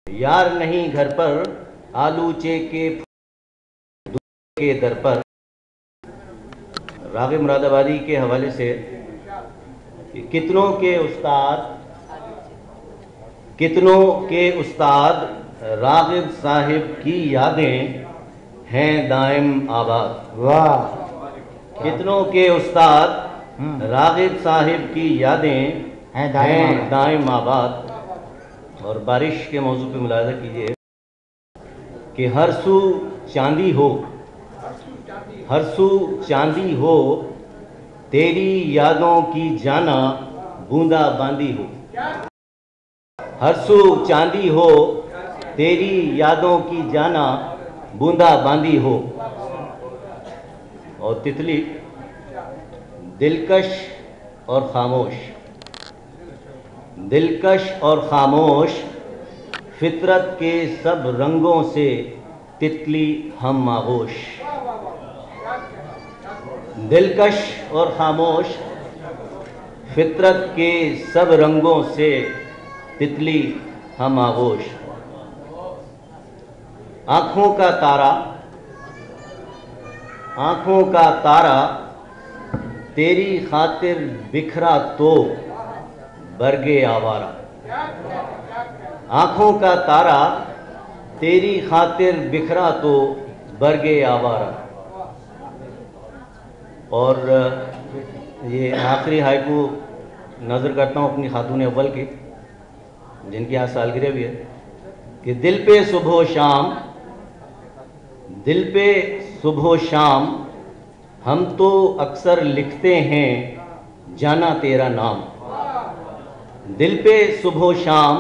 यार नहीं घर पर आलूचे के दर पर। राग़िब मुरादाबादी के हवाले से कितनों के उस्ताद राग़िब साहिब की यादें हैं दाइम आबाद। वाह। कितनों के उस्ताद राग़िब साहिब की यादें हैं दाइम आबाद। और बारिश के मौजू पे मुलाज़ा कीजिए कि हर सू चांदी हो तेरी यादों की जाना बूंदा बांदी हो। हर सू चांदी हो तेरी यादों की जाना बूंदा बांदी हो। और तितली दिलकश और खामोश फितरत के सब रंगों से तितली हम आगोश। दिलकश और खामोश फितरत के सब रंगों से तितली हम आगोश। आँखों का तारा तेरी खातिर बिखरा तो बरगे आवारा। आँखों का तारा तेरी खातिर बिखरा तो बरगे आवारा। और ये आखिरी हाइकू नज़र करता हूँ अपनी खातून अव्वल की, जिनकी आज सालगिरह भी है, कि दिल पे सुबह शाम हम तो अक्सर लिखते हैं जाना तेरा नाम। दिल पे सुबह शाम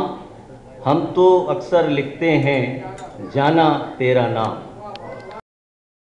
हम तो अक्सर लिखते हैं जाना तेरा नाम।